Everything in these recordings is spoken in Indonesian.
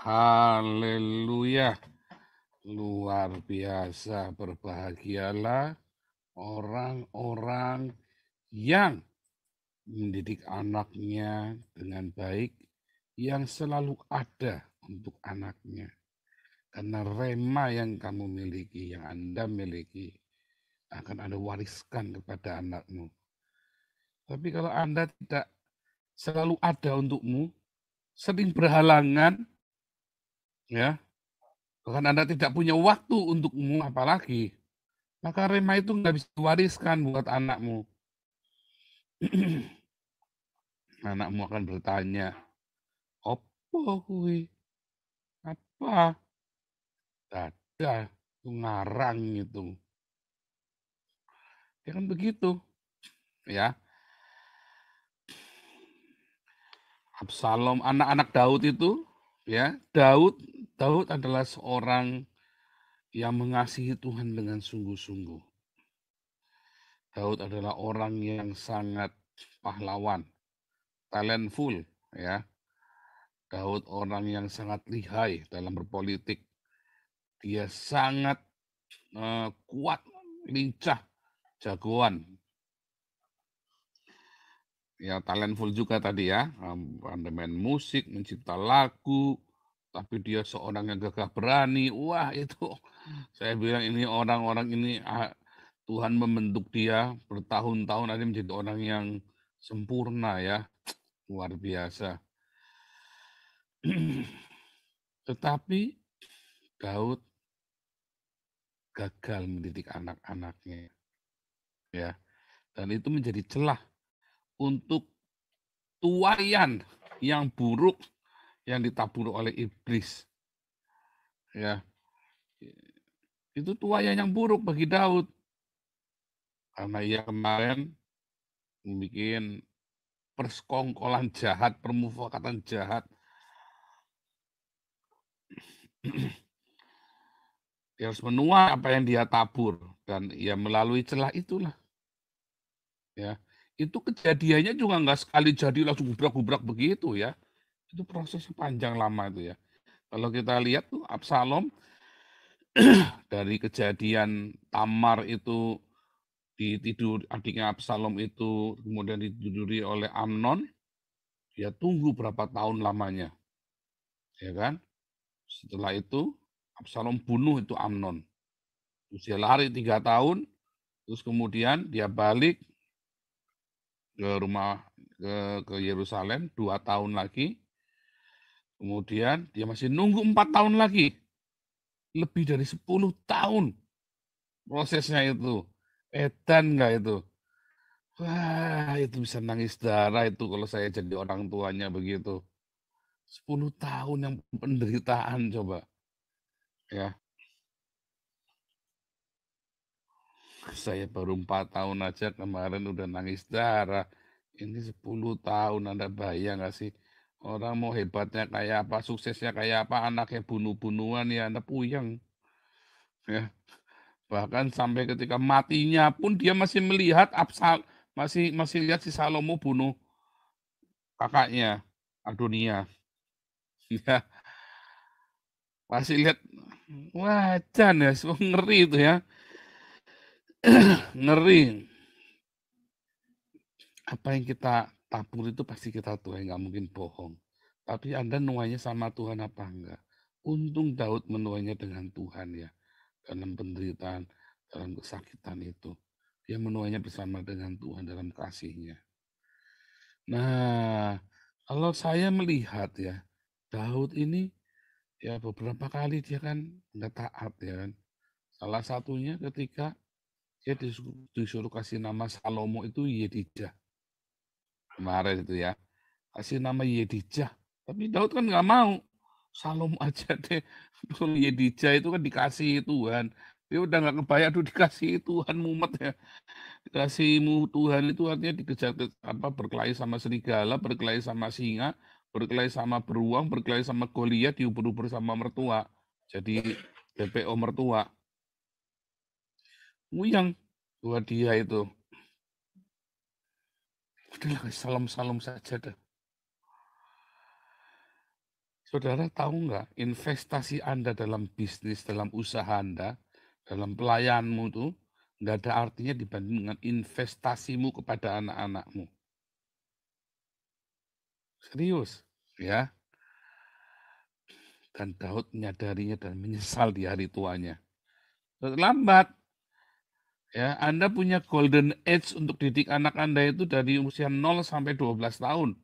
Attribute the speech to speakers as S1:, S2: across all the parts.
S1: Haleluya, luar biasa. Berbahagialah orang-orang yang mendidik anaknya dengan baik, yang selalu ada untuk anaknya. Karena rema yang kamu miliki, yang Anda miliki, akan Anda wariskan kepada anakmu. Tapi kalau Anda tidak selalu ada untukmu, sering berhalangan, ya, bahkan Anda tidak punya waktu untukmu apalagi, maka rema itu nggak bisa diwariskan buat anakmu. Anakmu akan bertanya, opo kuwi? Apa? Dada, itu ngarang itu. Ya kan begitu, ya. Absalom, anak-anak Daud itu, ya, Daud adalah seorang yang mengasihi Tuhan dengan sungguh-sungguh. Daud adalah orang yang sangat pahlawan, talentful, ya. Daud orang yang sangat lihai dalam berpolitik. Dia sangat kuat, lincah, jagoan. Ya, talentful juga tadi ya, pandai main musik, mencipta lagu, tapi dia seorang yang gagah berani. Wah, itu saya bilang ini orang-orang ini Tuhan membentuk dia bertahun-tahun akhirnya menjadi orang yang sempurna ya, luar biasa. Tetapi Daud gagal mendidik anak-anaknya, ya, dan itu menjadi celah untuk tuaian yang buruk yang ditabur oleh iblis, ya. Itu tuaian yang buruk bagi Daud karena ia kemarin membuat persekongkolan jahat, permufakatan jahat. Dia harus menuai apa yang dia tabur dan ia melalui celah itulah, ya. Itu kejadiannya juga nggak sekali jadi langsung gubrak-gubrak begitu ya. Itu prosesnya panjang lama itu ya. Kalau kita lihat tuh Absalom dari kejadian Tamar itu ditidur adiknya Absalom itu kemudian ditiduri oleh Amnon, dia tunggu berapa tahun lamanya, ya kan? Setelah itu Absalom bunuh itu Amnon. Terus dia lari 3 tahun, terus kemudian dia balik ke rumah ke Yerusalem 2 tahun lagi, kemudian dia masih nunggu 4 tahun lagi, lebih dari 10 tahun prosesnya itu. Edan nggak itu? Wah, itu bisa nangis darah itu kalau saya jadi orang tuanya begitu. 10 tahun yang penderitaan coba, ya. Saya baru 4 tahun aja kemarin udah nangis darah. Ini 10 tahun, Anda bayang nggak sih? Orang mau hebatnya kayak apa, suksesnya kayak apa, anaknya bunuh-bunuhan ya Anda puyeng. Ya. Bahkan sampai ketika matinya pun dia masih melihat masih masih lihat si Salomo bunuh kakaknya Adonia. Ya, masih lihat wajan ya, ngeri itu ya. Ngeri. Apa yang kita tabur itu pasti kita tuai, nggak mungkin bohong. Tapi Anda nuainya sama Tuhan apa enggak? Untung Daud menuainya dengan Tuhan ya. Dalam penderitaan, dalam kesakitan itu. Dia menuainya bersama dengan Tuhan dalam kasihnya. Nah, kalau saya melihat ya, Daud ini ya beberapa kali dia kan nggak taat ya kan. Salah satunya ketika dia disuruh kasih nama Salomo itu Yedidah. Kemarin itu ya. Kasih nama Yedijah. Tapi Daud kan nggak mau. Salom aja deh. Kalau Yedijah itu kan dikasih Tuhan. Dia udah nggak kebayang tuh dikasih Tuhan mumet ya. Dikasihmu Tuhan itu artinya dikejar apa berkelahi sama serigala, berkelahi sama singa, berkelahi sama beruang, berkelahi sama Goliat, diuber-uber sama mertua. Jadi DPO mertua. Nguyang buat dia itu. Udahlah salam-salam saja dah. Saudara tahu nggak, investasi Anda dalam bisnis, dalam usaha Anda, dalam pelayanmu itu, nggak ada artinya dibanding dengan investasimu kepada anak-anakmu. Serius, ya. Dan Daud menyadarinya dan menyesal di hari tuanya. Terlambat. Ya, Anda punya golden age untuk didik anak Anda itu dari usia 0 sampai 12 tahun.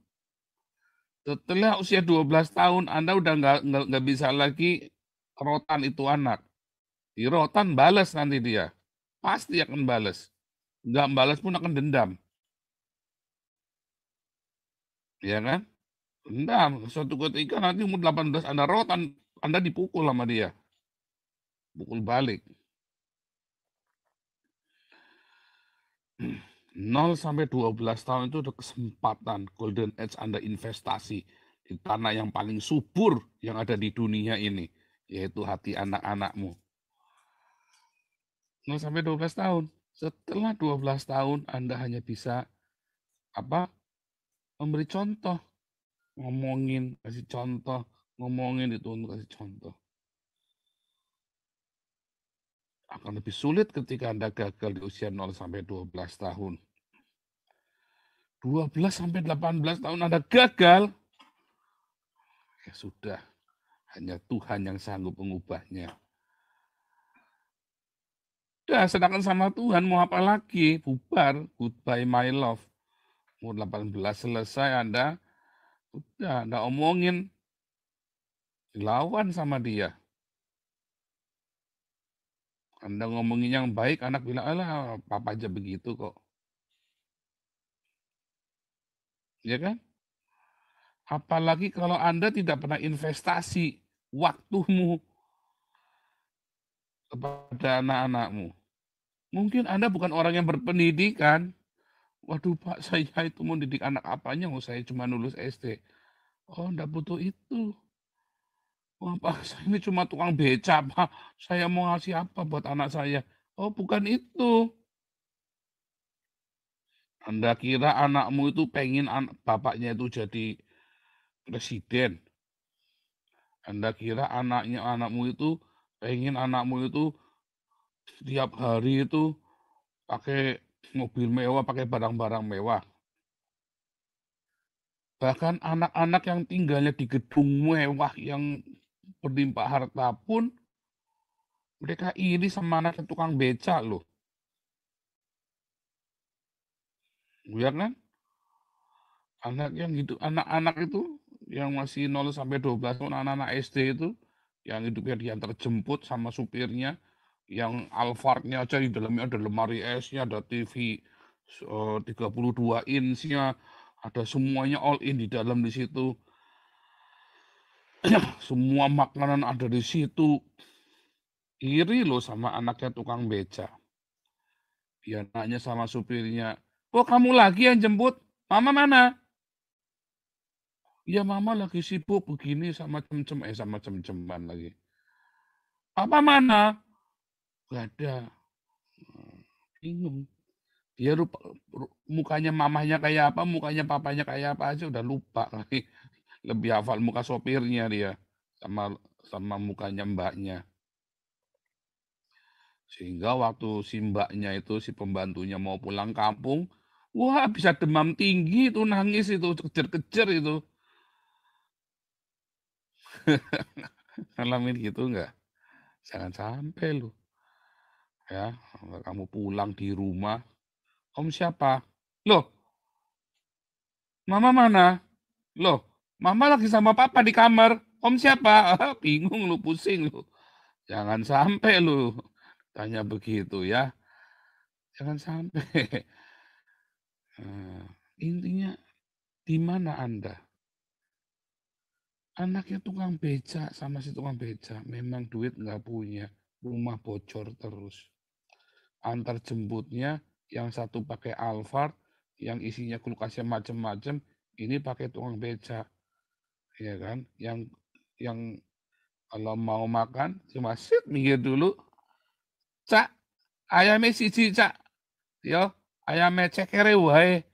S1: Setelah usia 12 tahun, Anda udah nggak bisa lagi rotan itu anak. Di rotan balas nanti dia. Pasti akan balas. Nggak balas pun akan dendam. Ya kan? Dendam. Suatu ketika nanti umur 18 Anda rotan, Anda dipukul sama dia. Pukul balik. 0 sampai 12 tahun itu ada kesempatan golden age Anda investasi di tanah yang paling subur yang ada di dunia ini, yaitu hati anak-anakmu. 0 sampai 12 tahun. Setelah 12 tahun Anda hanya bisa memberi contoh, ngomongin, kasih contoh, ngomongin itu untuk kasih contoh. Akan lebih sulit ketika Anda gagal di usia 0 sampai 12 tahun. 12 sampai 18 tahun Anda gagal, ya sudah, hanya Tuhan yang sanggup mengubahnya. Udah, sedangkan sama Tuhan mau apa lagi? Bubar, goodbye my love. Umur 18 selesai Anda, udah, Anda omongin, dilawan sama dia. Anda ngomongin yang baik, anak bilang, alah, papa aja begitu kok. Ya kan? Apalagi kalau Anda tidak pernah investasi waktumu kepada anak-anakmu. Mungkin Anda bukan orang yang berpendidikan. Waduh Pak, saya itu mau didik anak apanya, mau saya cuma lulus SD. Oh, enggak butuh itu. Wah Pak, saya ini cuma tukang beca Pak. Saya mau ngasih apa buat anak saya? Oh, bukan itu. Anda kira anakmu itu pengen bapaknya itu jadi presiden. Anda kira anakmu itu pengen anakmu itu setiap hari itu pakai mobil mewah, pakai barang-barang mewah. Bahkan anak-anak yang tinggalnya di gedung mewah yang berlimpah harta pun mereka iri sama anak tukang beca loh. Ya kan? Anak-anak itu yang masih 0 sampai 12 tahun, anak-anak SD itu yang hidupnya diantar jemput sama supirnya, yang Alphardnya aja di dalamnya ada lemari esnya, ada TV 32 inch-nya, ada semuanya all in di dalam di situ. Semua makanan ada di situ. Iri loh sama anaknya tukang beca. Dia nanya sama supirnya, kok kamu lagi yang jemput? Mama mana? Ya mama lagi sibuk begini sama sama cem-ceman lagi. Papa mana? Gak ada. Bingung. Dia mukanya mamahnya kayak apa, mukanya papanya kayak apa aja udah lupa lagi. Lebih hafal muka sopirnya dia sama sama mukanya mbaknya. Sehingga waktu si mbaknya itu, si pembantunya mau pulang kampung, wah bisa demam tinggi itu, nangis itu, kejer-kejer itu. Ngalamin gitu enggak? Jangan sampai lu. Ya, kamu pulang di rumah, om siapa? Loh, mama mana? Loh, mama lagi sama papa di kamar. Om siapa? Bingung lu, pusing lu. Jangan sampai lu tanya begitu ya. Jangan sampai. Nah, intinya di mana Anda? Anaknya tukang beca sama si tukang beca, memang duit nggak punya, rumah bocor terus. Antar jemputnya yang satu pakai Alphard, yang isinya kulkasnya macem-macem, ini pakai tukang beca, ya kan? Yang kalau mau makan cuma sit minggir dulu, cak ayamnya siji cak, yo ayamnya cekere wae,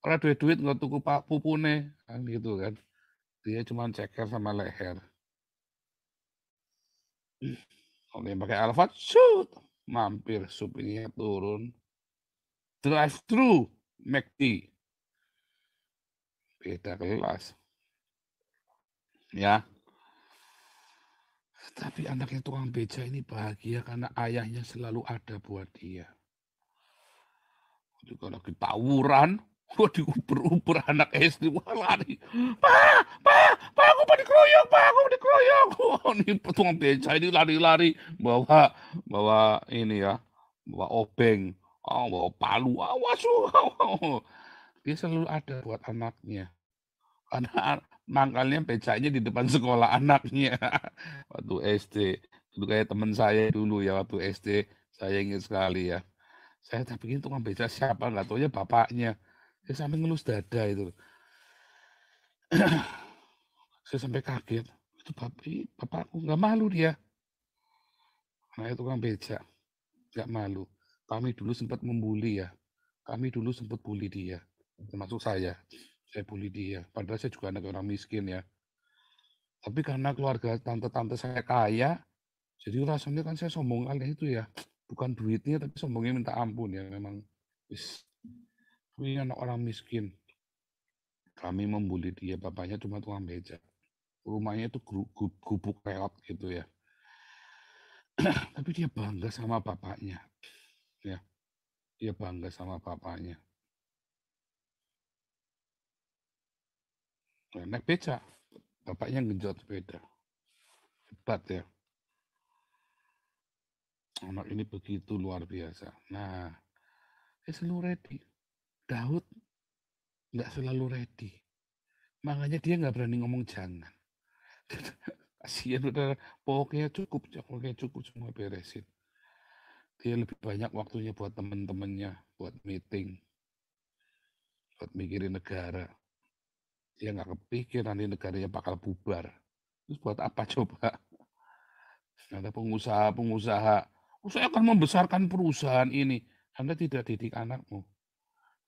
S1: ora duit-duit nggak tuku pak pupune, kan gitu kan. Dia cuma ceker sama leher. Kalau dia pakai Alphard, shoot, mampir supirnya turun. Drive thru McD. Beda kelas. Ya. Tapi anaknya tukang beca ini bahagia karena ayahnya selalu ada buat dia. Jadi kalau lagi tawuran, wah diuber-uber anak SD, wah lari. Pak, aku mau dikeroyok, Pak, aku mau dikeroyok. Wah, ini tukang beca ini lari-lari bawa ini ya, bawa obeng, bawa palu, awas. Dia selalu ada buat anaknya. Karena mangkalnya becanya di depan sekolah anaknya. Waktu SD. Itu kayak teman saya dulu ya waktu SD. Saya ingat sekali ya. Saya tak pikir tukang beca siapa, nggak taunya bapaknya. Saya sampai ngelus dada itu. Saya sampai kaget. Itu bapakku, nggak malu dia. Nah itu tukang beca, nggak malu. Kami dulu sempat membuli ya. Kami dulu sempat bully dia. Termasuk saya. Saya bully dia. Padahal saya juga anak orang miskin ya. Tapi karena keluarga tante-tante saya kaya, jadi rasanya kan saya sombong kali itu ya. Bukan duitnya, tapi sombongnya minta ampun ya. Memang, ini anak orang miskin. Kami membuli dia, bapaknya cuma tukang beca. Rumahnya itu gubuk reot gitu ya. Tapi dia bangga sama bapaknya. Ya, dia bangga sama bapaknya. Nah, naik beca, bapaknya ngejot sepeda. Hebat ya. Anak ini begitu luar biasa. Nah, dia selalu ready. Daud nggak selalu ready. Makanya dia nggak berani ngomong jangan. Kasihan udah, pokoknya cukup semua beresin. Dia lebih banyak waktunya buat temen-temennya, buat meeting, buat mikirin negara. Dia nggak kepikir nanti negaranya bakal bubar. Terus buat apa coba? Ada pengusaha, saya akan membesarkan perusahaan ini. Anda tidak didik anakmu.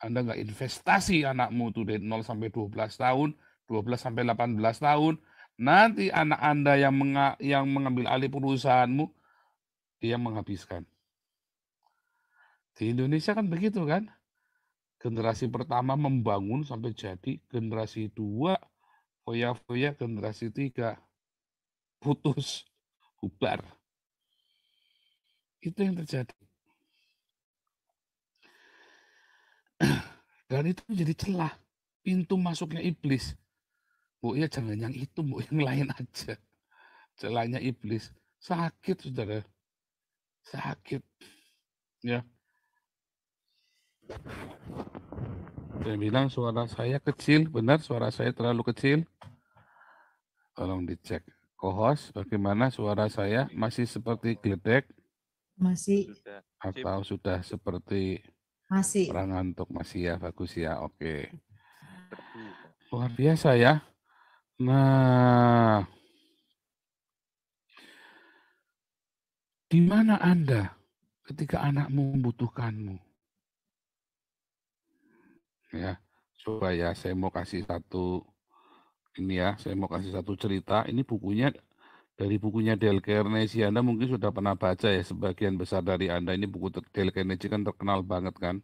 S1: Anda nggak investasi anakmu tuh dari 0 sampai 12 tahun, 12 sampai 18 tahun. Nanti anak Anda yang mengambil alih perusahaanmu, dia menghabiskan. Di Indonesia kan begitu kan? Generasi pertama membangun sampai jadi, generasi 2 foya-foya, generasi 3 putus, bubar. Itu yang terjadi. Dan itu menjadi celah, pintu masuknya iblis. Bu ya jangan yang itu, Bu, yang lain aja. Celahnya iblis. Sakit, saudara. Sakit. Ya. Saya bilang suara saya kecil, benar suara saya terlalu kecil? Tolong dicek. Co-host, bagaimana suara saya? Masih seperti geledek?
S2: Masih.
S1: Atau sudah seperti
S2: Masih.
S1: orang ngantuk? Masih ya, bagus ya, oke. Luar biasa ya. Nah, di mana Anda ketika anakmu membutuhkanmu? Ya, coba ya, saya mau kasih satu cerita. Ini bukunya dari bukunya Dale Carnegie. Anda mungkin sudah pernah baca ya, sebagian besar dari Anda. Ini buku Dale Carnegie kan terkenal banget kan,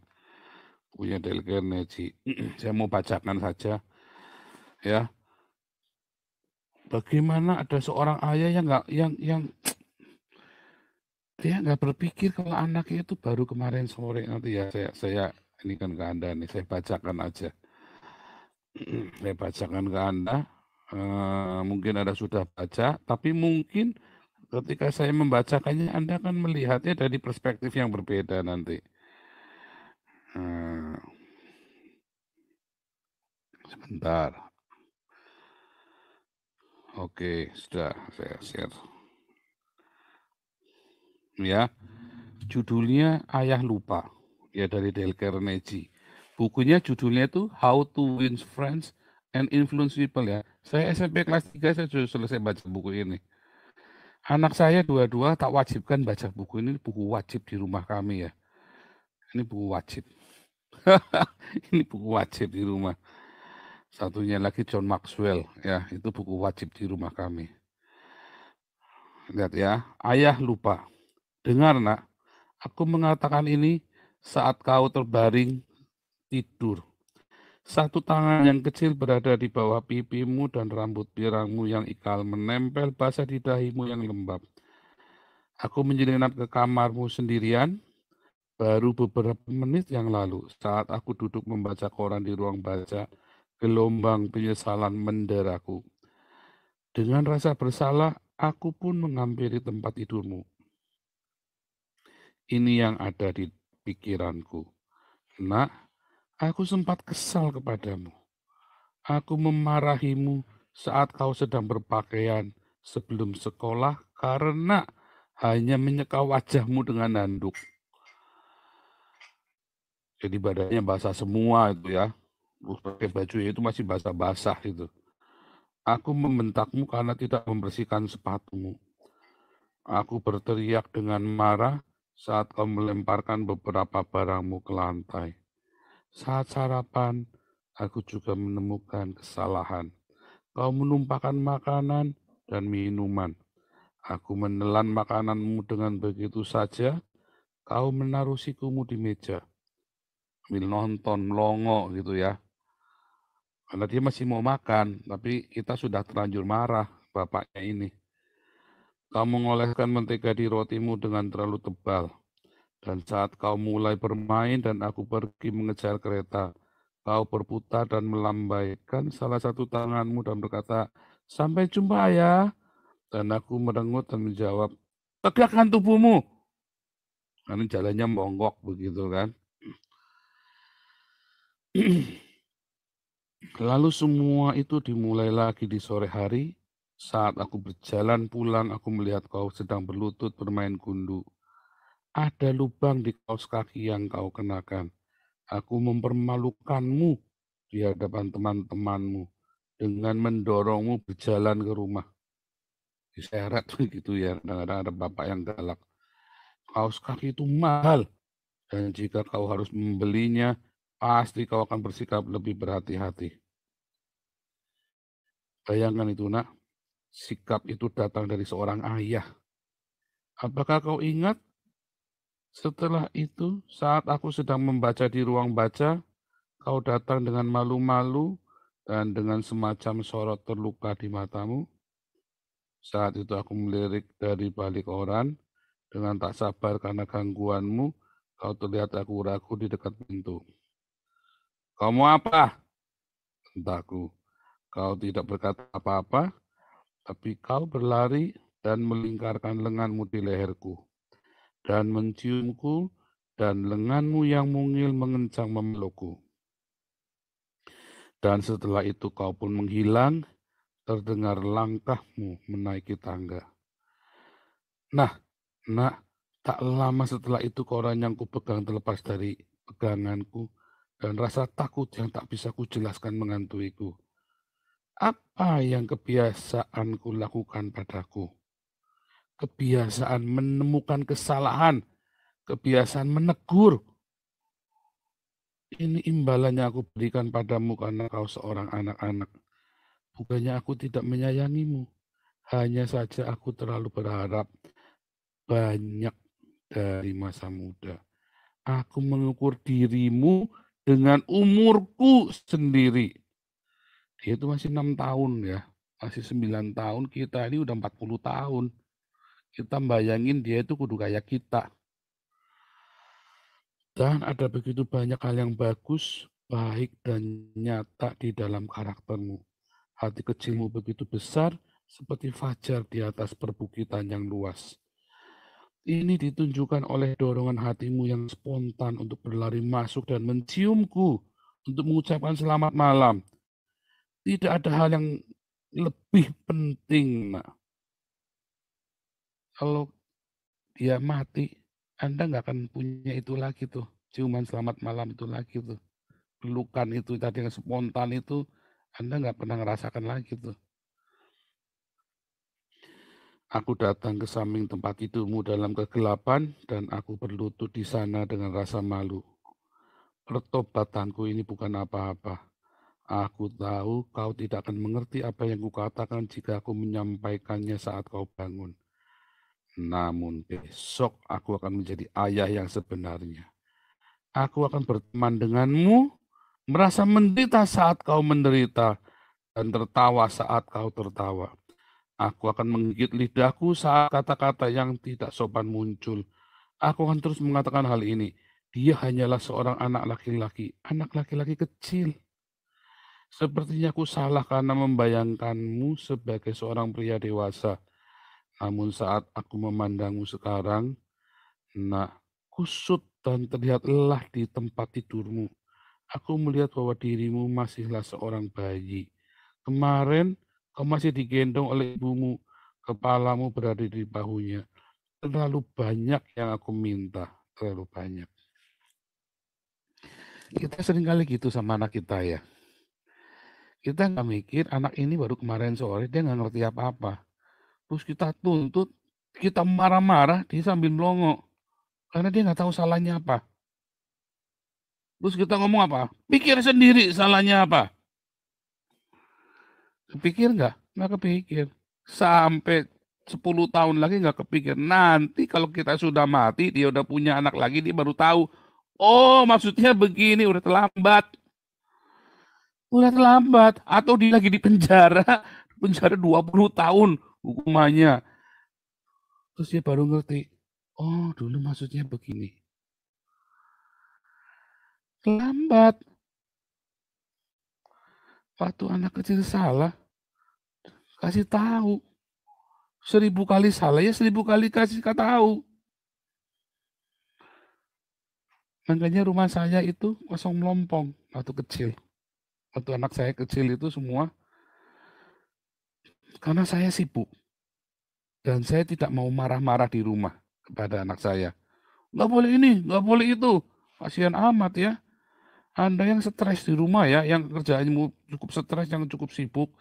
S1: bukunya Dale Carnegie. Saya mau bacakan saja ya. Bagaimana ada seorang ayah yang dia nggak berpikir kalau anaknya itu baru kemarin sore. Nanti ya saya ini kan ke Anda nih, saya bacakan aja. Saya bacakan ke Anda. Mungkin Anda sudah baca, tapi mungkin ketika saya membacakannya Anda akan melihatnya dari perspektif yang berbeda nanti. Sebentar. Oke, sudah saya share. Ya, judulnya Ayah Lupa. Ya, dari Dale Carnegie. Bukunya judulnya itu How to Win Friends and Influence People ya. Saya SMP kelas 3 saya sudah selesai baca buku ini. Anak saya dua-dua tak wajibkan baca buku ini, buku wajib di rumah kami ya. Ini buku wajib. Ini buku wajib di rumah. Satunya lagi John Maxwell, ya, itu buku wajib di rumah kami. Lihat ya, ayah lupa. Dengar nak, aku mengatakan ini saat kau terbaring tidur. Satu tangan yang kecil berada di bawah pipimu dan rambut pirangmu yang ikal menempel basah di dahimu yang lembab. Aku menyelinap ke kamarmu sendirian baru beberapa menit yang lalu saat aku duduk membaca koran di ruang baca, gelombang penyesalan menderaku. Dengan rasa bersalah, aku pun menghampiri tempat tidurmu. Ini yang ada di pikiranku. Nak, aku sempat kesal kepadamu. Aku memarahimu saat kau sedang berpakaian sebelum sekolah karena hanya menyeka wajahmu dengan handuk. Jadi badannya basah semua itu ya. Terus pakai baju itu masih basah-basah itu. Aku membentakmu karena tidak membersihkan sepatumu. Aku berteriak dengan marah saat kau melemparkan beberapa barangmu ke lantai. Saat sarapan, aku juga menemukan kesalahan. Kau menumpahkan makanan dan minuman. Aku menelan makananmu dengan begitu saja. Kau menaruh sikumu di meja. Sambil nonton, melongo gitu ya. Karena dia masih mau makan, tapi kita sudah terlanjur marah, bapaknya ini. Kau mengoleskan mentega di rotimu dengan terlalu tebal. Dan saat kau mulai bermain dan aku pergi mengejar kereta, kau berputar dan melambaikan salah satu tanganmu dan berkata, "Sampai jumpa ya." Dan aku merengut dan menjawab, "Tegakkan tubuhmu." Karena jalannya monggok begitu kan. Lalu semua itu dimulai lagi di sore hari. Saat aku berjalan pulang, aku melihat kau sedang berlutut bermain gundu. Ada lubang di kaos kaki yang kau kenakan. Aku mempermalukanmu di hadapan teman-temanmu dengan mendorongmu berjalan ke rumah. Diseret begitu ya, kadang-kadang ada bapak yang galak. Kaos kaki itu mahal, dan jika kau harus membelinya, pasti kau akan bersikap lebih berhati-hati. Bayangkan itu nak, sikap itu datang dari seorang ayah. Apakah kau ingat setelah itu saat aku sedang membaca di ruang baca, kau datang dengan malu-malu dan dengan semacam sorot terluka di matamu. Saat itu aku melirik dari balik koran dengan tak sabar karena gangguanmu. Kau terlihat ragu-ragu di dekat pintu. "Kau mau apa?" Entahku. Kau tidak berkata apa-apa, tapi kau berlari dan melingkarkan lenganmu di leherku dan menciumku, dan lenganmu yang mungil mengencang memelukku. Dan setelah itu kau pun menghilang, terdengar langkahmu menaiki tangga. Nah, nak, tak lama setelah itu koran yang kupegang terlepas dari peganganku, dan rasa takut yang tak bisa kujelaskan mengantuiku. Apa yang kebiasaanku lakukan padaku? Kebiasaan menemukan kesalahan, kebiasaan menegur. Ini imbalan yang aku berikan padamu karena kau seorang anak-anak. Bukannya aku tidak menyayangimu, hanya saja aku terlalu berharap banyak dari masa muda. Aku mengukur dirimu dengan umurku sendiri. Dia itu masih 6 tahun ya, masih 9 tahun, kita ini udah 40 tahun. Kita bayangin dia itu kudu kayak kita. Dan ada begitu banyak hal yang bagus, baik dan nyata di dalam karaktermu. Hati kecilmu begitu besar, seperti fajar di atas perbukitan yang luas. Ini ditunjukkan oleh dorongan hatimu yang spontan untuk berlari masuk dan menciumku untuk mengucapkan selamat malam. Tidak ada hal yang lebih penting, Nak. Kalau dia mati, Anda nggak akan punya itu lagi tuh. Ciuman selamat malam itu lagi tuh. Pelukan itu tadi yang spontan itu, Anda nggak pernah ngerasakan lagi tuh. Aku datang ke samping tempat tidurmu dalam kegelapan dan aku berlutut di sana dengan rasa malu. Pertobatanku ini bukan apa-apa. Aku tahu kau tidak akan mengerti apa yang kukatakan jika aku menyampaikannya saat kau bangun. Namun besok aku akan menjadi ayah yang sebenarnya. Aku akan berteman denganmu, merasa menderita saat kau menderita, dan tertawa saat kau tertawa. Aku akan menggigit lidahku saat kata-kata yang tidak sopan muncul. Aku akan terus mengatakan hal ini. Dia hanyalah seorang anak laki-laki kecil. Sepertinya aku salah karena membayangkanmu sebagai seorang pria dewasa. Namun saat aku memandangmu sekarang, nak, kusut dan terlihat lelah di tempat tidurmu. Aku melihat bahwa dirimu masihlah seorang bayi. Kemarin kau masih digendong oleh ibumu, kepalamu berada di bahunya. Terlalu banyak yang aku minta, terlalu banyak. Kita seringkali gitu sama anak kita ya. Kita nggak mikir anak ini baru kemarin sore, dia nggak ngerti apa-apa. Terus kita tuntut, kita marah-marah, dia sambil melongo. Karena dia nggak tahu salahnya apa. Terus kita ngomong apa? Pikir sendiri salahnya apa. Kepikir nggak? Nggak kepikir. Sampai 10 tahun lagi nggak kepikir. Nanti kalau kita sudah mati, dia udah punya anak lagi, dia baru tahu. Oh, maksudnya begini, udah terlambat. Udah terlambat. Atau dia lagi di penjara. Penjara 20 tahun hukumannya. Terus dia baru ngerti. Oh, dulu maksudnya begini. Terlambat. Waktu anak kecil salah, kasih tahu. 1000 kali salah ya 1000 kali kasih tahu. Makanya rumah saya itu kosong melompong waktu kecil. Waktu anak saya kecil itu semua karena saya sibuk dan saya tidak mau marah-marah di rumah kepada anak saya. Nggak boleh ini, nggak boleh itu. Kasihan amat ya. Anda yang stres di rumah ya, yang kerjaanmu cukup stres, yang cukup sibuk,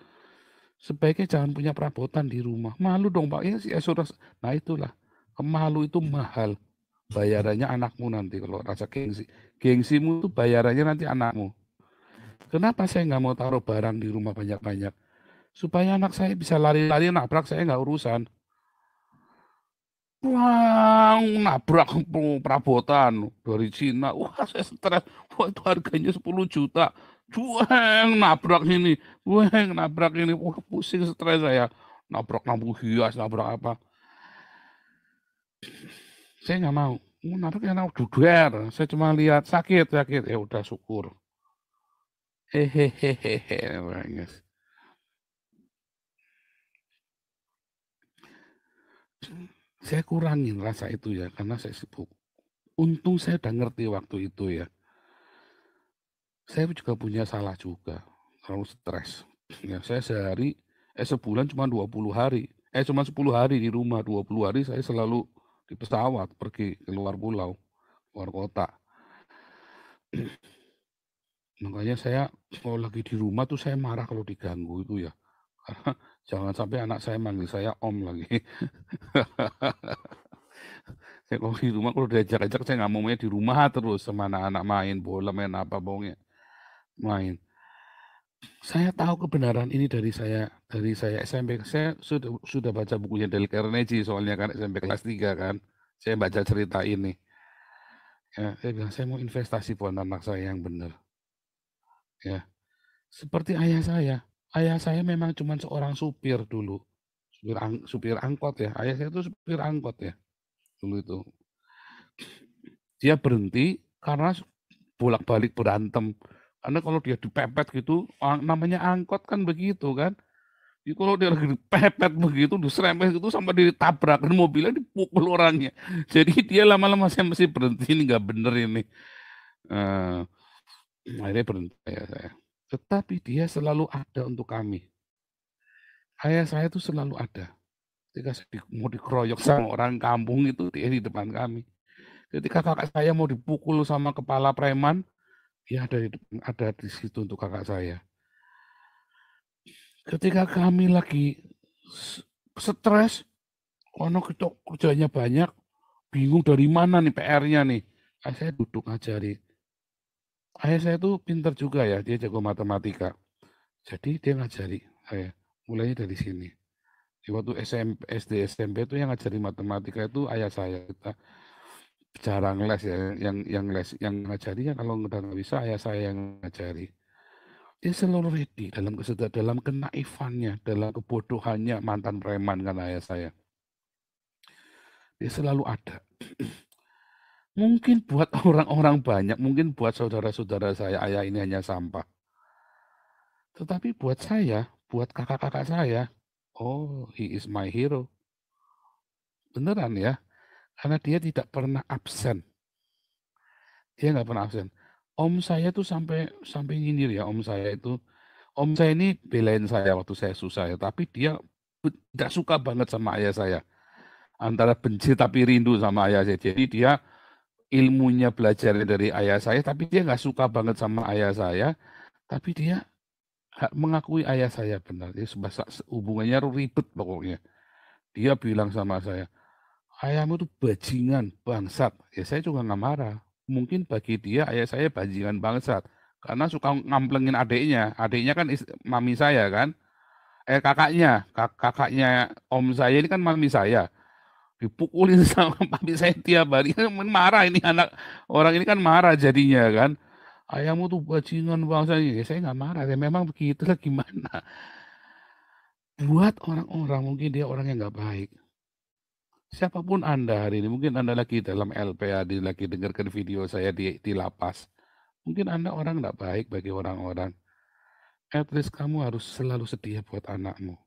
S1: sebaiknya jangan punya perabotan di rumah. Malu dong Pak, ya si sudah. Nah itulah, malu itu mahal. Bayarannya anakmu nanti kalau rasa gengsi. Gengsimu itu bayarannya nanti anakmu. Kenapa saya nggak mau taruh barang di rumah banyak-banyak? Supaya anak saya bisa lari-lari nabrak, saya nggak urusan. Wah, nabrak perabotan dari Cina. Wah, saya stres. Wah, itu harganya 10 juta. Wah, nabrak ini. Wah, nabrak ini. Wah, pusing stres saya. Nabrak lampu hias, nabrak apa. Saya nggak mau. Nabrak yang duder. Saya cuma lihat sakit. Ya udah syukur. Hehehehe. Saya kurangin rasa itu ya, karena saya sibuk. Untung saya udah ngerti waktu itu ya. Saya juga punya salah juga, terlalu stres. Ya, saya sebulan cuma 20 hari. Cuma 10 hari di rumah, 20 hari saya selalu di pesawat pergi ke luar pulau, luar kota. Makanya saya kalau lagi di rumah tuh saya marah kalau diganggu itu ya. Karena jangan sampai anak saya manggil saya om lagi. Saya kalau di rumah kalau diajak-ajak saya nggak mau main di rumah terus sama anak-anak main bola, main apa pokoknya main. Saya tahu kebenaran ini dari saya SMP. Saya sudah baca bukunya Dale Carnegie soalnya kan SMP kelas 3 kan. Saya baca cerita ini. Ya, saya bilang saya mau investasi buat anak saya yang benar. Ya, seperti ayah saya. Ayah saya memang cuma seorang supir dulu. Supir angkot ya. Ayah saya itu supir angkot ya. Dulu itu. Dia berhenti karena bolak-balik berantem. Karena kalau dia dipepet gitu, namanya angkot kan begitu kan. Jadi kalau dia lagi dipepet begitu, diserempet gitu sampai ditabrak dan mobilnya dipukul orangnya. Jadi dia lama-lama saya mesti berhenti, ini nggak bener ini. Uh, akhirnya berhenti ya saya. Tetapi dia selalu ada untuk kami. Ayah saya itu selalu ada. Ketika saya mau dikeroyok sama orang kampung itu dia di depan kami. Ketika kakak saya mau dipukul sama kepala preman, dia ada di situ untuk kakak saya. Ketika kami lagi stres, karena kita kerjanya banyak, bingung dari mana nih PR-nya nih. Saya duduk aja di ayah saya tuh pinter juga ya, dia jago matematika. Jadi dia ngajari saya, mulainya dari sini. Di waktu SD, SMP itu yang ngajari matematika itu ayah saya. Kita jarang les ya, yang les, yang ngajari ya kalau udah nggak bisa ayah saya yang ngajari. Dia selalu ready dalam kenaifannya, dalam kebodohannya, mantan preman kan ayah saya. Dia selalu ada. Mungkin buat orang-orang banyak, mungkin buat saudara-saudara saya, ayah ini hanya sampah. Tetapi buat saya, buat kakak-kakak saya, oh, he is my hero. Beneran ya, karena dia tidak pernah absen. Dia nggak pernah absen. Om saya tuh sampai nyindir ya, om saya ini belain saya waktu saya susah ya, tapi dia tidak suka banget sama ayah saya. Antara benci tapi rindu sama ayah saya. Jadi dia ilmunya belajar dari ayah saya, tapi dia nggak suka banget sama ayah saya, tapi dia mengakui ayah saya benar. Dia hubungannya ribet pokoknya. Dia bilang sama saya, ayahmu tuh bajingan, bangsat. Ya saya juga nggak marah. Mungkin bagi dia ayah saya bajingan bangsat. Karena suka ngamplengin adiknya. Adiknya kan mami saya kan. Kakaknya om saya ini kan mami saya. Dipukulin sama mami saya tiap hari. Kan marah ini anak. Orang ini kan marah jadinya kan. Ayahmu tuh bajingan bangsa. Ya saya nggak marah. Ya memang begitulah gimana. Buat orang-orang mungkin dia orang yang nggak baik. Siapapun Anda hari ini, mungkin Anda lagi dalam LPAD, lagi dengarkan video saya di lapas. Mungkin Anda orang nggak baik bagi orang-orang. At least kamu harus selalu setia buat anakmu.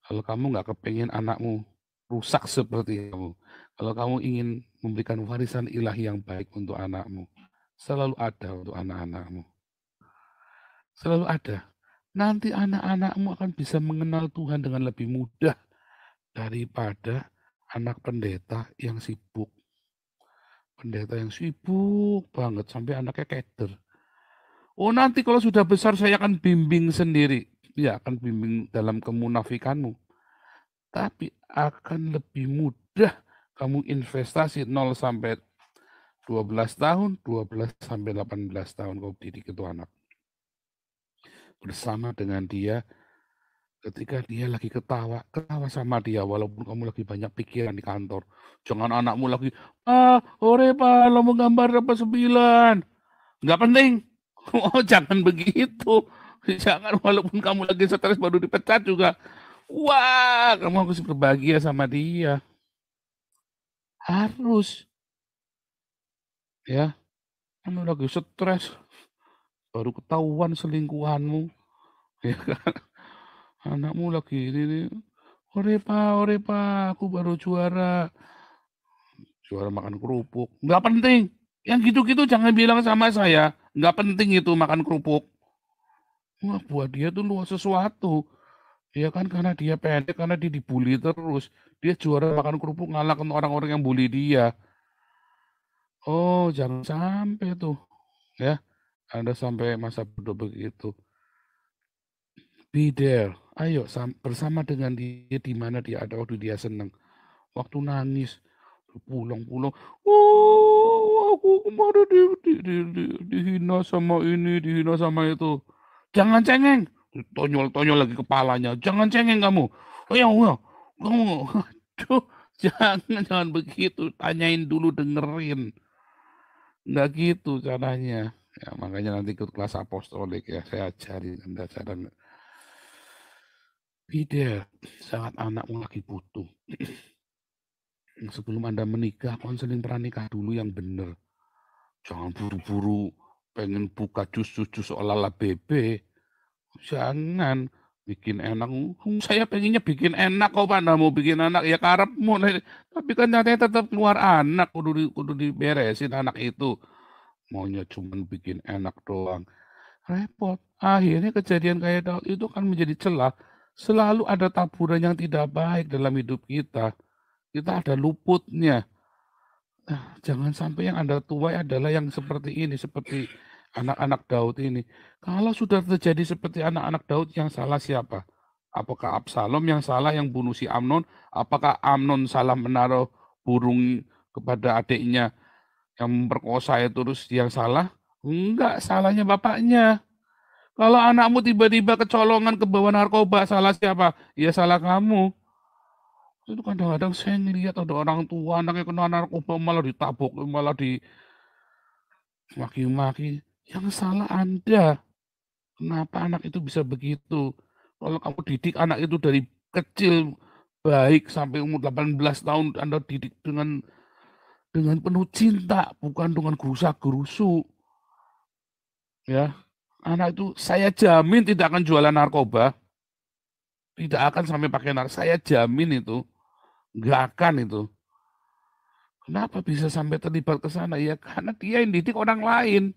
S1: Kalau kamu nggak kepengen anakmu rusak seperti kamu, kalau kamu ingin memberikan warisan ilahi yang baik untuk anakmu, selalu ada untuk anak-anakmu. Selalu ada. Nanti anak-anakmu akan bisa mengenal Tuhan dengan lebih mudah daripada anak pendeta yang sibuk. Pendeta yang sibuk banget sampai anaknya keder. Oh nanti kalau sudah besar saya akan bimbing sendiri. Ya akan bimbing dalam kemunafikanmu. Tapi akan lebih mudah kamu investasi 0 sampai 12 tahun, 12 sampai 18 tahun kau didik itu anak. Bersama dengan dia, ketika dia lagi ketawa sama dia walaupun kamu lagi banyak pikiran di kantor. Jangan anakmu lagi, ore pak, lo mau gambar dapat 9. Nggak penting. Oh, jangan begitu. Jangan walaupun kamu lagi stres baru dipecat juga. Wah, kamu harus berbahagia sama dia. Harus. Ya, kamu lagi stres. Baru ketahuan selingkuhanmu. Ya kan? Anakmu lagi ini. Ore pak, aku baru juara. Juara makan kerupuk. Nggak penting. Yang gitu-gitu jangan bilang sama saya. Nggak penting itu makan kerupuk. Wah, buat dia tuh luas sesuatu. Ya kan karena dia pendek, karena dia dibully terus. Dia juara makan kerupuk ngalahkan orang-orang yang bully dia. Oh, jangan sampai tuh. Ya, Anda sampai masa bodoh begitu. Be there. Ayo bersama dengan dia di mana dia ada waktu dia senang. Waktu nangis, pulang-pulang. Oh, aku kemarin dihina sama ini, dihina sama itu. Jangan cengeng. Tonyol-tonyol lagi kepalanya. Jangan cengeng kamu. Oh ya, kamu. Aduh, jangan begitu. Tanyain dulu, dengerin. Nggak gitu caranya. Ya, makanya nanti ikut kelas apostolik ya. Saya ajarin Anda cara beda saat anakmu lagi butuh. Sebelum Anda menikah, konseling pranikah dulu yang benar. Jangan buru-buru pengen buka jus-jus ala-ala bebe. Jangan bikin enak. Saya pengennya bikin enak kok Pak, mau bikin anak ya karepmu. Tapi kan ternyata tetap keluar anak, kudu diberesin anak itu. Maunya cuman bikin enak doang. Repot. Akhirnya kejadian kayak itu kan menjadi celah. Selalu ada taburan yang tidak baik dalam hidup kita. Kita ada luputnya. Nah, jangan sampai yang Anda tuai adalah yang seperti ini, seperti anak-anak Daud ini. Kalau sudah terjadi seperti anak-anak Daud, yang salah siapa? Apakah Absalom yang salah yang bunuh si Amnon? Apakah Amnon salah menaruh burung kepada adiknya yang memperkosa itu terus yang salah? Enggak, salahnya bapaknya. Kalau anakmu tiba-tiba kecolongan ke bawah narkoba, salah siapa? Ya salah kamu. Itu kadang-kadang saya ngelihat ada orang tua anaknya kena narkoba malah ditabok, malah dimaki-maki. Yang salah Anda. Kenapa anak itu bisa begitu? Kalau kamu didik anak itu dari kecil baik sampai umur 18 tahun, Anda didik dengan penuh cinta, bukan dengan gerusa-gerusu. Ya, anak itu saya jamin tidak akan jualan narkoba, tidak akan sampai pakai narkoba. Saya jamin itu, nggak akan itu. Kenapa bisa sampai terlibat ke sana? Ya karena dia yang didik orang lain,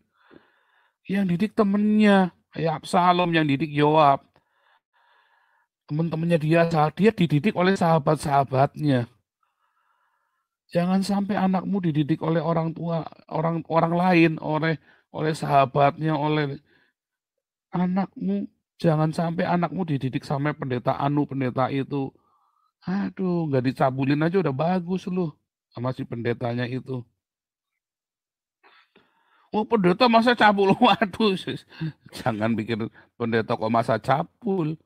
S1: yang didik temennya, kayak Absalom yang didik Yoab. Teman-temannya dia dididik oleh sahabat-sahabatnya. Jangan sampai anakmu dididik oleh orang tua, orang lain, oleh sahabatnya, oleh anakmu. Jangan sampai anakmu dididik sampai pendeta anu, pendeta itu. Aduh, nggak dicabulin aja udah bagus loh sama si pendetanya itu. Oh, pendeta masa cabul? Waduh, jangan bikin pendeta kok masa cabul.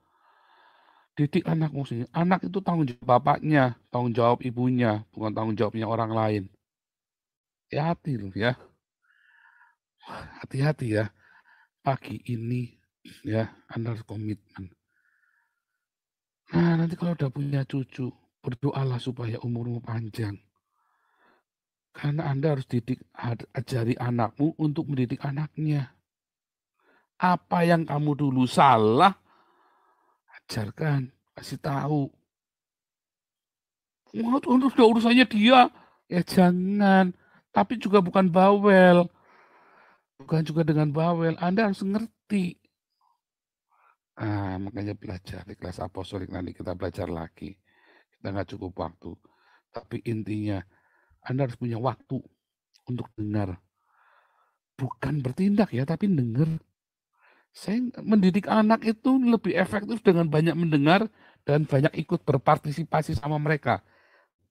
S1: Didik anakmu sih. Anak itu tanggung jawab bapaknya, tanggung jawab ibunya, bukan tanggung jawabnya orang lain. Hati-hati loh ya, hati-hati ya. Pagi ini ya, Anda harus komitmen. Nah, nanti kalau udah punya cucu, berdoalah supaya umurmu panjang. Karena Anda harus ajari anakmu untuk mendidik anaknya. Apa yang kamu dulu salah, ajarkan, kasih tahu. Wah, itu udah urusannya dia. Ya jangan. Tapi juga bukan bawel. Bukan juga dengan bawel. Anda harus ngerti. Makanya belajar di kelas apostolik nanti kita belajar lagi. Kita nggak cukup waktu. Tapi intinya, Anda harus punya waktu untuk dengar. Bukan bertindak ya, tapi dengar. Saya mendidik anak itu lebih efektif dengan banyak mendengar dan banyak ikut berpartisipasi sama mereka.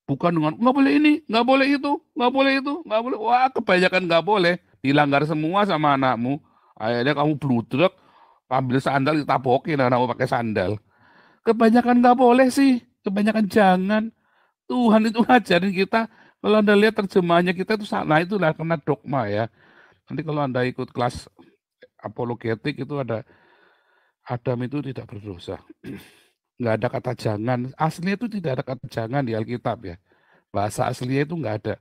S1: Bukan dengan nggak boleh ini, nggak boleh itu, nggak boleh itu, nggak boleh. Wah, kebanyakan nggak boleh. Dilanggar semua sama anakmu. Akhirnya kamu bludruk, ambil sandal ditabokin anakmu pakai sandal. Kebanyakan nggak boleh sih, kebanyakan jangan. Tuhan itu ngajarin kita, kalau Anda lihat terjemahannya kita itu salah, itulah kena dogma ya. Nanti kalau Anda ikut kelas apologetik itu ada Adam itu tidak berdosa. Nggak ada kata jangan. Aslinya itu tidak ada kata jangan di Alkitab ya. Bahasa aslinya itu nggak ada.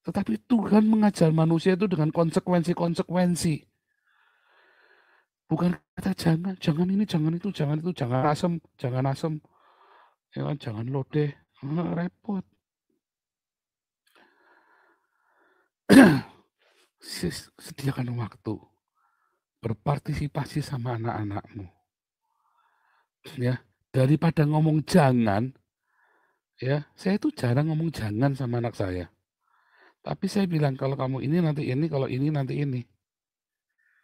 S1: Tetapi Tuhan mengajar manusia itu dengan konsekuensi-konsekuensi. Bukan kata jangan, jangan ini, jangan itu, jangan asem, ya kan, jangan lodeh, repot. Sediakan waktu, berpartisipasi sama anak-anakmu. Ya, daripada ngomong jangan, ya, saya itu jarang ngomong jangan sama anak saya. Tapi saya bilang kalau kamu ini nanti ini, kalau ini nanti ini.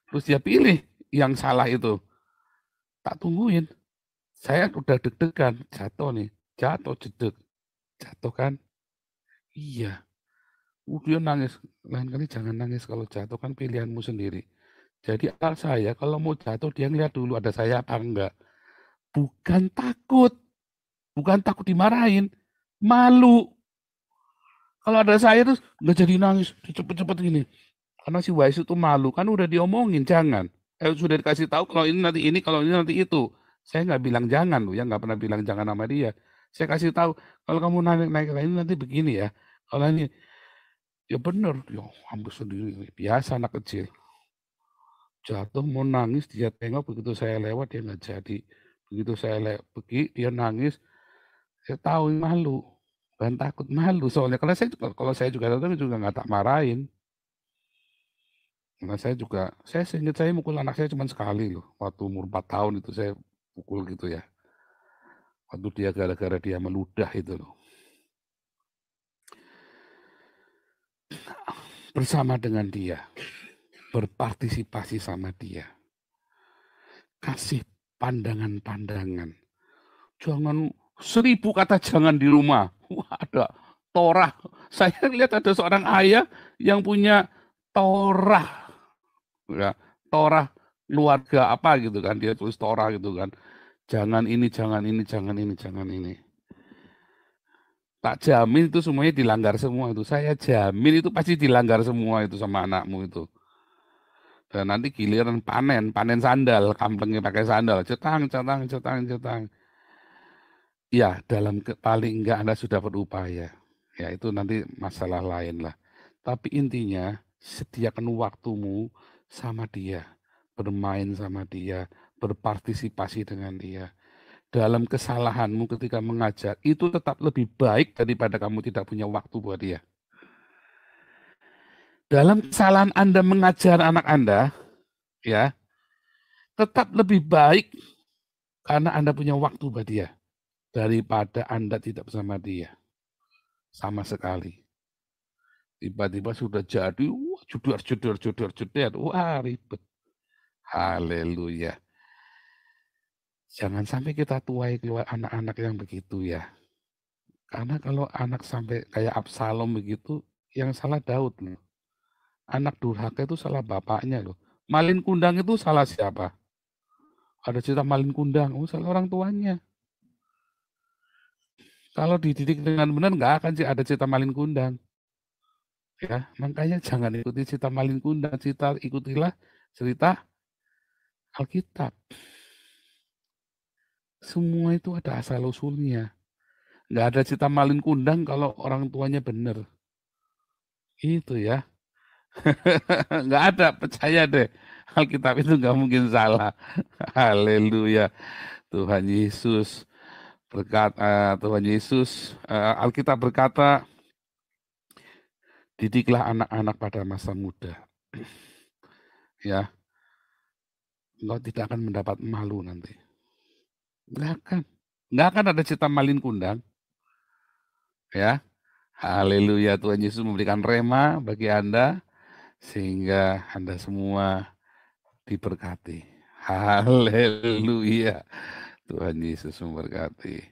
S1: Terus dia pilih yang salah itu. Tak tungguin. Saya udah deg-degan, jatuh nih. Jatuh, jedek. Jatuh kan? Iya. Dia nangis. Lain kali jangan nangis kalau jatuh kan pilihanmu sendiri. Jadi akal saya kalau mau jatuh dia ngeliat dulu ada saya apa enggak. Bukan takut. Bukan takut dimarahin. Malu. Kalau ada saya terus nggak jadi nangis. Cepet-cepet gini. Karena si Wais itu malu. Kan udah diomongin jangan. Sudah dikasih tahu kalau ini, kalau ini nanti itu. Saya nggak bilang jangan loh ya. Nggak pernah bilang jangan sama dia. Saya kasih tahu. Kalau kamu naik ini nanti begini ya. Kalau ini. Ya bener. Ya hampir sendiri. Biasa anak kecil. Jatuh mau nangis dia tengok begitu saya lewat dia nggak jadi. Begitu saya pergi dia nangis. Saya tahu malu. Bukan takut malu soalnya karena kalau saya juga datang juga nggak tak marahin. Karena saya seingat saya mukul anak saya cuma sekali loh. Waktu umur 4 tahun itu saya pukul gitu ya. Waktu dia gara-gara dia meludah itu loh. Bersama dengan dia. Berpartisipasi sama dia. Kasih pandangan-pandangan. Jangan 1000 kata jangan di rumah. Wah, ada Torah. Saya lihat ada seorang ayah yang punya Torah. ya, Torah keluarga apa gitu kan, dia tulis Torah gitu kan. Jangan ini, jangan ini, jangan ini, jangan ini. Tak jamin itu semuanya dilanggar semua itu. Saya jamin itu pasti dilanggar semua itu sama anakmu itu. Dan nanti giliran panen, panen sandal, kamplengnya pakai sandal, cetang, cetang, cetang, cetang. Ya, paling enggak Anda sudah berupaya. Ya, itu nanti masalah lain lah. Tapi intinya, sediakan waktumu sama dia, bermain sama dia, berpartisipasi dengan dia. Dalam kesalahanmu ketika mengajar, itu tetap lebih baik daripada kamu tidak punya waktu buat dia. Dalam kesalahan Anda mengajar anak Anda, ya, tetap lebih baik karena Anda punya waktu buat dia daripada Anda tidak bersama dia sama sekali. Tiba-tiba sudah jadi, wah, jedar, wah ribet. Haleluya. Jangan sampai kita tuai keluar anak-anak yang begitu ya. Karena kalau anak sampai kayak Absalom begitu, yang salah Daud loh. Anak durhaka itu salah bapaknya loh. Malin kundang itu salah siapa? Ada cerita malin kundang, oh salah orang tuanya. Kalau dididik dengan benar nggak akan sih ada cerita malin kundang. Ya, makanya jangan ikuti cerita malin kundang, ikutilah cerita Alkitab. Semua itu ada asal-usulnya. Nggak ada cerita malin kundang kalau orang tuanya benar. Itu ya. Nggak ada, percaya deh. Alkitab itu nggak mungkin salah. Haleluya. Tuhan Yesus Tuhan Yesus, Alkitab berkata, didiklah anak-anak pada masa muda. Ya, engkau tidak akan mendapat malu nanti. Nggak akan. Nggak akan ada cerita malin kundang. Ya, haleluya, Tuhan Yesus memberikan rema bagi Anda, sehingga Anda semua diberkati. Haleluya, Tuhan Yesus memberkati.